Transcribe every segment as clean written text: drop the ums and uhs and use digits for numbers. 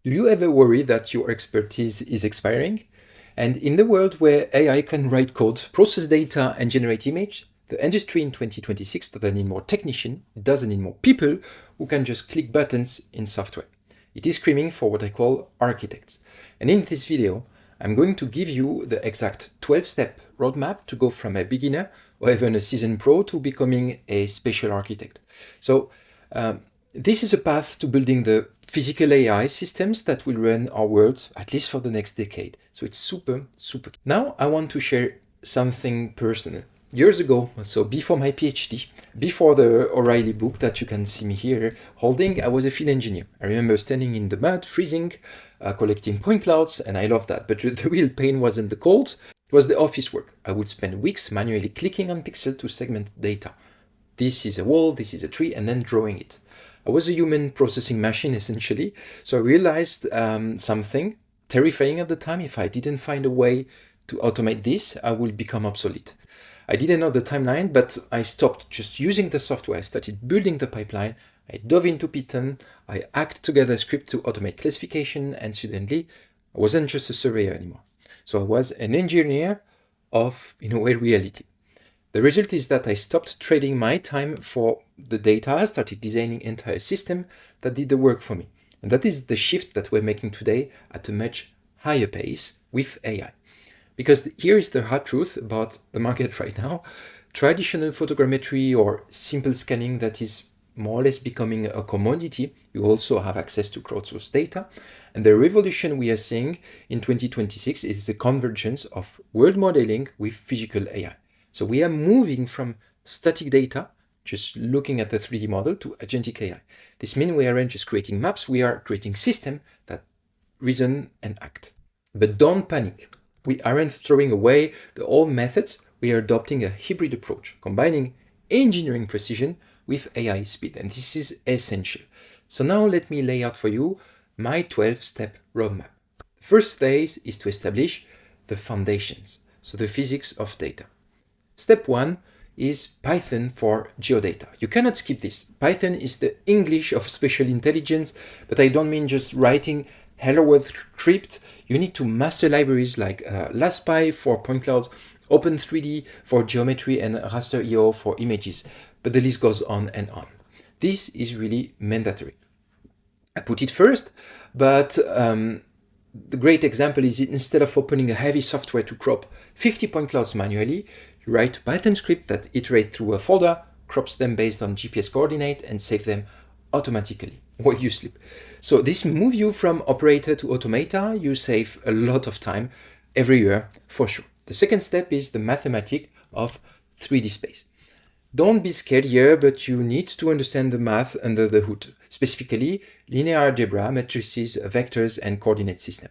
Do you ever worry that your expertise is expiring? And in the world where AI can write code, process data, and generate image, the industry in 2026 doesn't need more technicians, it doesn't need more people who can just click buttons in software. It is screaming for what I call architects. And in this video, I'm going to give you the exact 12-step roadmap to go from a beginner or even a seasoned pro to becoming a spatial architect. So this is a path to building the physical AI systems that will run our world, at least for the next decade. So it's super. Now I want to share something personal. Years ago, so before my PhD, before the O'Reilly book that you can see me here holding, I was a field engineer. I remember standing in the mud, freezing, collecting point clouds, and I loved that. But the real pain wasn't the cold, it was the office work. I would spend weeks manually clicking on pixels to segment data. This is a wall, this is a tree, and then drawing it. I was a human processing machine, essentially. So I realized something terrifying at the time. If I didn't find a way to automate this, I would become obsolete. I didn't know the timeline, but I stopped just using the software. I started building the pipeline. I dove into Python. I hacked together a script to automate classification, and suddenly I wasn't just a surveyor anymore. So I was an engineer of, in a way, reality. The result is that I stopped trading my time for the data. I started designing entire system that did the work for me. And that is the shift that we're making today at a much higher pace with AI. Because here is the hard truth about the market right now. Traditional photogrammetry or simple scanning that is more or less becoming a commodity. You also have access to crowdsourced data. And the revolution we are seeing in 2026 is the convergence of world modeling with physical AI. So we are moving from static data, just looking at the 3D model, to agentic AI. This means we aren't just creating maps, we are creating systems that reason and act. But don't panic. We aren't throwing away the old methods, we are adopting a hybrid approach, combining engineering precision with AI speed. And this is essential. So now let me lay out for you my 12-step roadmap. The first phase is to establish the foundations, so the physics of data. Step 1 is Python for Geodata. You cannot skip this. Python is the English of spatial intelligence, but I don't mean just writing hello world script. You need to master libraries like LastPy for point clouds, Open3D for geometry, and raster.io for images. But the list goes on and on. This is really mandatory. I put it first, but the great example is instead of opening a heavy software to crop 50 point clouds manually, you write a Python script that iterates through a folder, crops them based on GPS coordinate, and save them automatically while you sleep. So this moves you from operator to automata. You save a lot of time every year for sure. The second step is the mathematics of 3D space. Don't be scared here, but you need to understand the math under the hood, specifically linear algebra, matrices, vectors, and coordinate system.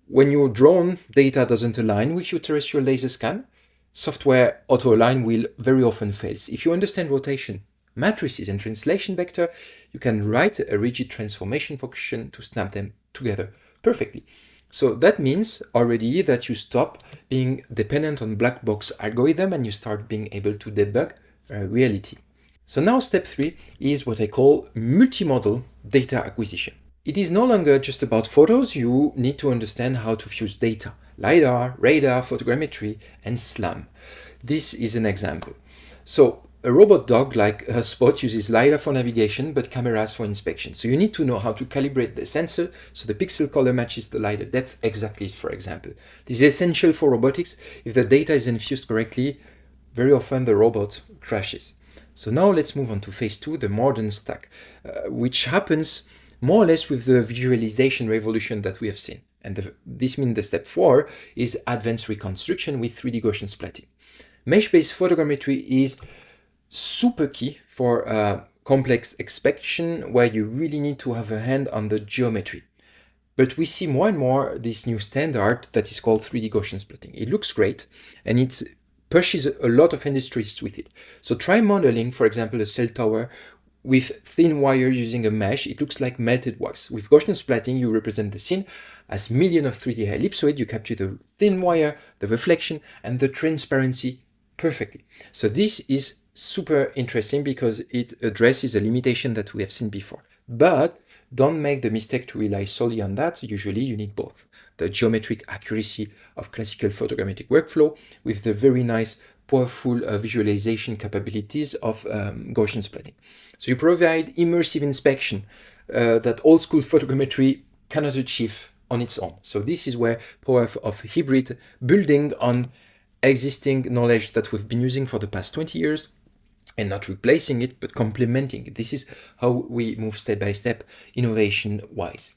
When your drone data doesn't align with your terrestrial laser scan, software auto-align will very often fail. If you understand rotation, matrices, and translation vector, you can write a rigid transformation function to snap them together perfectly. So that means already that you stop being dependent on black box algorithm and you start being able to debug reality. So now step 3 is what I call multi-modal data acquisition. It is no longer just about photos. You need to understand how to fuse data. LiDAR, radar, photogrammetry, and SLAM. This is an example. So a robot dog like Spot uses LiDAR for navigation, but cameras for inspection. So you need to know how to calibrate the sensor so the pixel color matches the LiDAR depth exactly, for example. This is essential for robotics. If the data isn't fused correctly, very often the robot crashes. So now let's move on to phase 2, the modern stack, which happens more or less with the visualization revolution that we have seen. And this means the step 4 is advanced reconstruction with 3D Gaussian splatting. Mesh-based photogrammetry is super key for complex inspection where you really need to have a hand on the geometry. But we see more and more this new standard that is called 3D Gaussian splatting. It looks great and it pushes a lot of industries with it. So try modeling, for example, a cell tower with thin wire using a mesh. It looks like melted wax. With Gaussian splatting, you represent the scene as millions of 3D ellipsoids. You capture the thin wire, the reflection, and the transparency perfectly. So this is super interesting because it addresses a limitation that we have seen before. But don't make the mistake to rely solely on that. Usually you need both. The geometric accuracy of classical photogrammetric workflow with the very nice, powerful visualization capabilities of Gaussian splatting. So you provide immersive inspection that old school photogrammetry cannot achieve on its own. So this is where power of hybrid, building on existing knowledge that we've been using for the past 20 years, and not replacing it, but complementing it. This is how we move step by step, innovation-wise.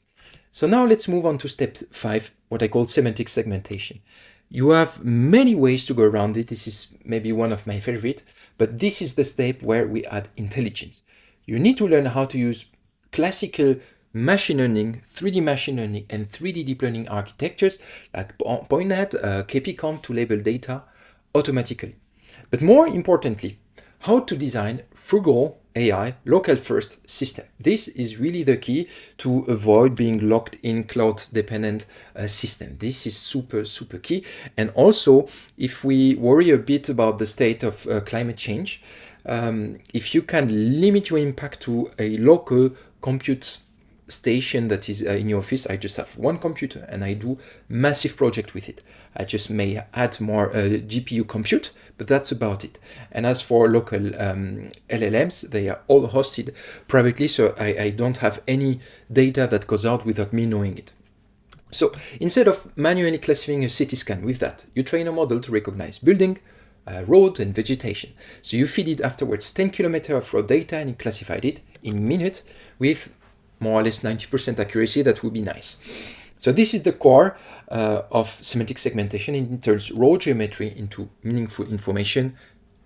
So now let's move on to step 5, what I call semantic segmentation. You have many ways to go around it. This is maybe one of my favorite, but this is the step where we add intelligence. You need to learn how to use classical machine learning, 3D machine learning, and 3D deep learning architectures like PointNet, KP-Comp to label data automatically. But more importantly, how to design Frugal AI local first system. This is really the key to avoid being locked in cloud dependent system. This is super key. And also, if we worry a bit about the state of climate change, if you can limit your impact to a local compute station that is in your office. I just have one computer and I do massive project with it. I just may add more GPU compute, but that's about it. And as for local LLMs, they are all hosted privately, so I don't have any data that goes out without me knowing it. So instead of manually classifying a CT scan with that, you train a model to recognize building, road and vegetation. So you feed it afterwards 10 kilometers of road data and it classified it in minutes with more or less 90% accuracy. That would be nice. So this is the core of semantic segmentation. It turns raw geometry into meaningful information.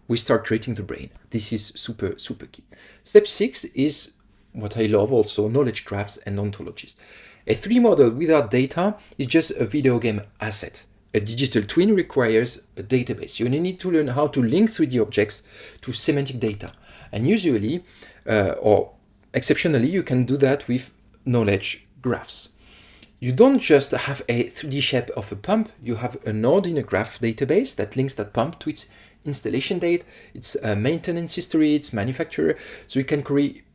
We start creating the brain. This is super key. Step 6 is what I love also, knowledge graphs and ontologies. A 3D model without data is just a video game asset. A digital twin requires a database. You need to learn how to link 3D objects to semantic data. And usually, or exceptionally, you can do that with knowledge graphs. You don't just have a 3D shape of a pump, you have a node in a graph database that links that pump to its installation date, its maintenance history, its manufacturer. So you can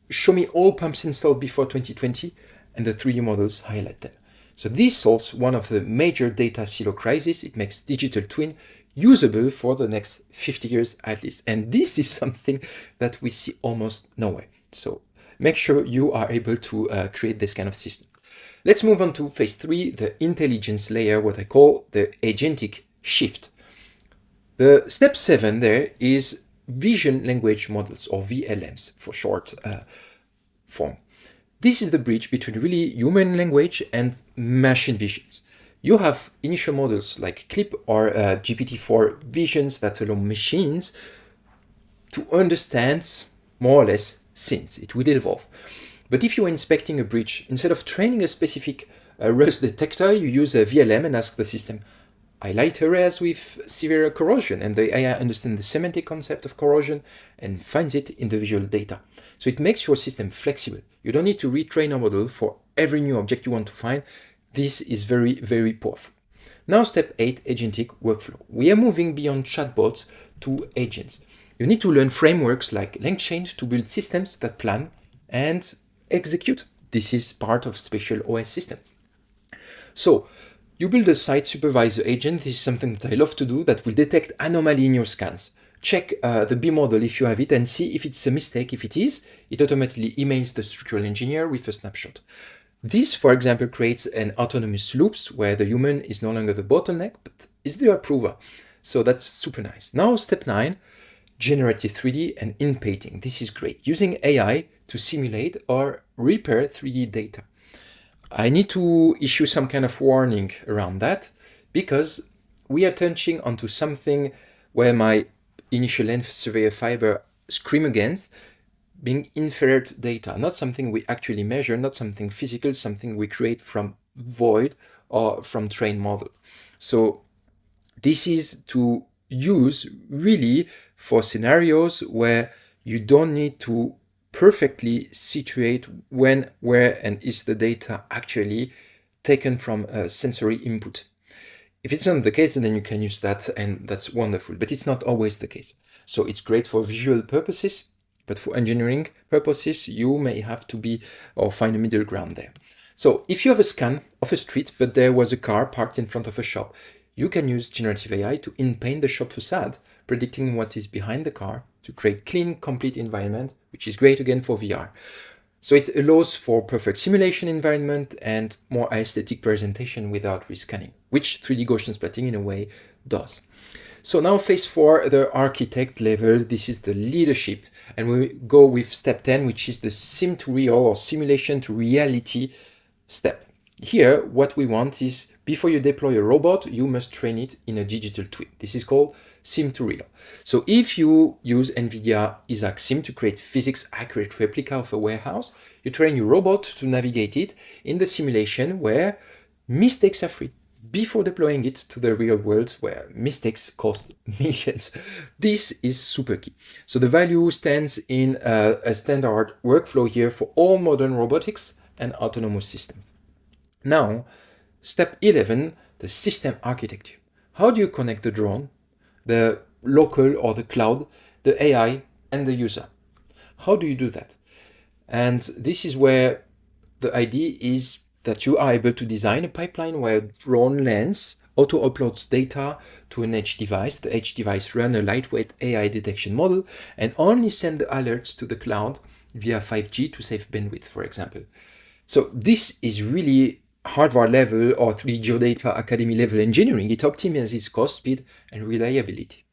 show me all pumps installed before 2020, and the 3D models highlight them. So this solves one of the major data silo crises. It makes digital twin usable for the next 50 years at least. And this is something that we see almost nowhere. So make sure you are able to create this kind of system. Let's move on to phase 3, the intelligence layer, what I call the agentic shift. The step 7 there is vision language models, or VLMs for short form. This is the bridge between really human language and machine visions. You have initial models like CLIP or GPT-4 visions that allow machines to understand more or less scenes. It will evolve. But if you're inspecting a bridge, instead of training a specific rust detector, you use a VLM and ask the system, highlight areas with severe corrosion, and the AI understands the semantic concept of corrosion and finds it in the visual data. So it makes your system flexible. You don't need to retrain a model for every new object you want to find. This is very, very powerful. Now step 8, agentic workflow. We are moving beyond chatbots to agents. You need to learn frameworks like LangChain to build systems that plan and execute. This is part of Spatial OS system. So you build a site supervisor agent. This is something that I love to do that will detect anomaly in your scans. Check the B model if you have it and see if it's a mistake. If it is, it automatically emails the structural engineer with a snapshot. This, for example, creates an autonomous loops where the human is no longer the bottleneck, but is the approver. So that's super nice. Now, step 9, generative 3D and inpainting. This is great. Using AI to simulate or repair 3D data. I need to issue some kind of warning around that because we are touching onto something where my initial length surveyor fiber scream against being inferred data, not something we actually measure, not something physical, something we create from void or from trained model. So this is to use really for scenarios where you don't need to perfectly situate when, where, and is the data actually taken from a sensory input. If it's not the case, then you can use that, and that's wonderful, but it's not always the case. So it's great for visual purposes, But for engineering purposes, you may have to be or find a middle ground there. So if you have a scan of a street, but there was a car parked in front of a shop, you can use generative AI to in-paint the shop facade, predicting what is behind the car to create clean, complete environment, which is great again for VR. So it allows for perfect simulation environment and more aesthetic presentation without rescanning, which 3D Gaussian splatting in a way does. So now phase 4, the architect level, this is the leadership. And we go with step 10, which is the sim to real or simulation to reality step. Here, what we want is before you deploy a robot, you must train it in a digital twin. This is called sim to real. So if you use NVIDIA Isaac Sim to create physics accurate replica of a warehouse, you train your robot to navigate it in the simulation where mistakes are free before deploying it to the real world where mistakes cost millions. This is super key. So the value stands in a standard workflow here for all modern robotics and autonomous systems. Now, step 11, the system architecture. How do you connect the drone, the local or the cloud, the AI, and the user? How do you do that? And this is where the idea is that you are able to design a pipeline where drone lands, auto-uploads data to an edge device. The edge device runs a lightweight AI detection model and only send the alerts to the cloud via 5G to save bandwidth, for example. So this is really hardware level or 3D Geodata Academy level engineering. It optimizes cost, speed, and reliability.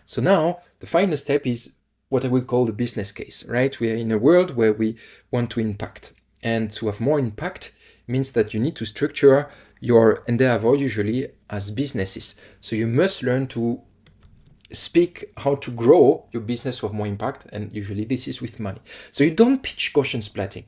So now the final step is what I would call the business case, right? We are in a world where we want to impact. And to have more impact means that you need to structure your endeavor usually as businesses. So you must learn to speak how to grow your business with more impact. And usually this is with money. So you don't pitch Gaussian splatting.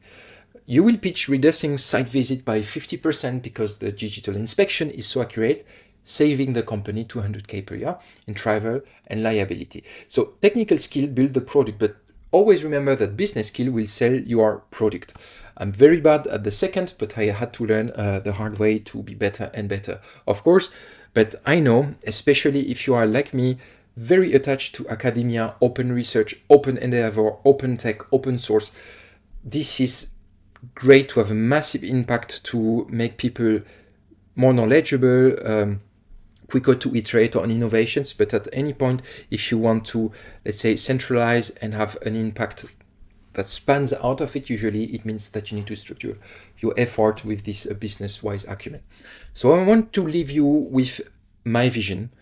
You will pitch reducing site visit by 50% because the digital inspection is so accurate, saving the company 200K per year in travel and liability. So technical skill build the product, but always remember that business skill will sell your product. I'm very bad at the second, but I had to learn the hard way to be better and better, of course. But I know, especially if you are like me, very attached to academia, open research, open endeavor, open tech, open source, this is great to have a massive impact to make people more knowledgeable, quicker to iterate on innovations. But at any point, if you want to, let's say, centralize and have an impact that spans out of it, usually it means that you need to structure your effort with this business-wise acumen. So I want to leave you with my vision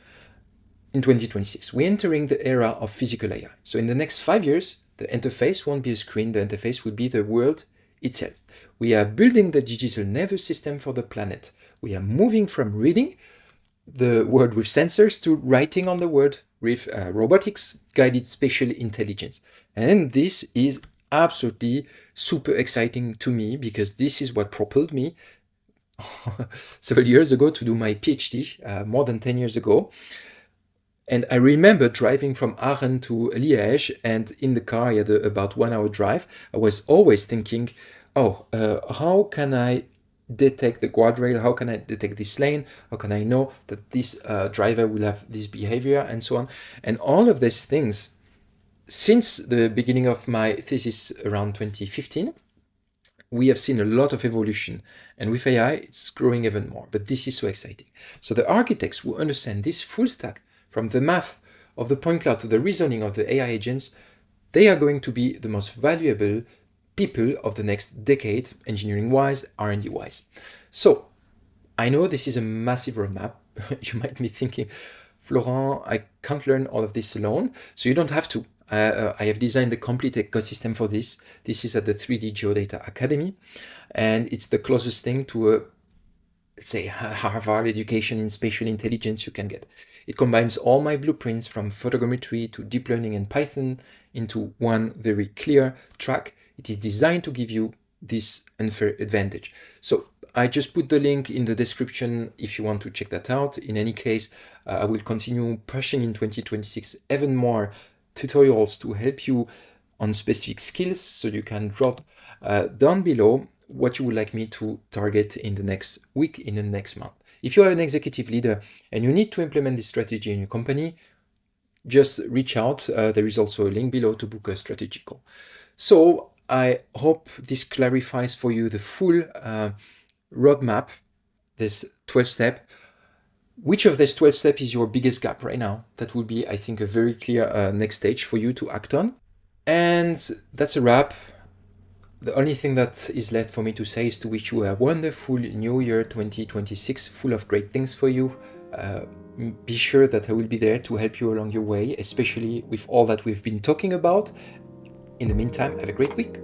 in 2026. We're entering the era of physical AI. So in the next 5 years, the interface won't be a screen. The interface will be the world itself. We are building the digital nervous system for the planet. We are moving from reading the word with sensors to writing on the word with robotics, guided spatial intelligence. And this is absolutely super exciting to me because this is what propelled me several years ago to do my PhD, more than 10 years ago. And I remember driving from Aachen to Liège, and in the car, I had about 1 hour drive. I was always thinking, how can I detect the guardrail? How can I detect this lane? How can I know that this driver will have this behavior and so on? And all of these things, since the beginning of my thesis around 2015, we have seen a lot of evolution. And with AI, it's growing even more. But this is so exciting. So the architects who understand this full stack, from the math of the point cloud to the reasoning of the AI agents, they are going to be the most valuable people of the next decade, engineering-wise, R&D-wise. So I know this is a massive roadmap. You might be thinking, Florent, I can't learn all of this alone. So you don't have to. I have designed the complete ecosystem for this. This is at the 3D Geodata Academy, and it's the closest thing to a, let's say, Harvard education in spatial intelligence you can get. It combines all my blueprints from photogrammetry to deep learning and Python into one very clear track. It is designed to give you this unfair advantage. So I just put the link in the description if you want to check that out. In any case, I will continue pushing in 2026 even more tutorials to help you on specific skills, so you can drop down below what you would like me to target in the next week, in the next month. If you are an executive leader and you need to implement this strategy in your company, just reach out. There is also a link below to book a strategic call. So I hope this clarifies for you the full roadmap, this 12-step. Which of these 12 steps is your biggest gap right now? That will be, I think, a very clear next stage for you to act on. And that's a wrap. The only thing that is left for me to say is to wish you a wonderful new year 2026, full of great things for you. Be sure that I will be there to help you along your way, especially with all that we've been talking about. In the meantime, have a great week.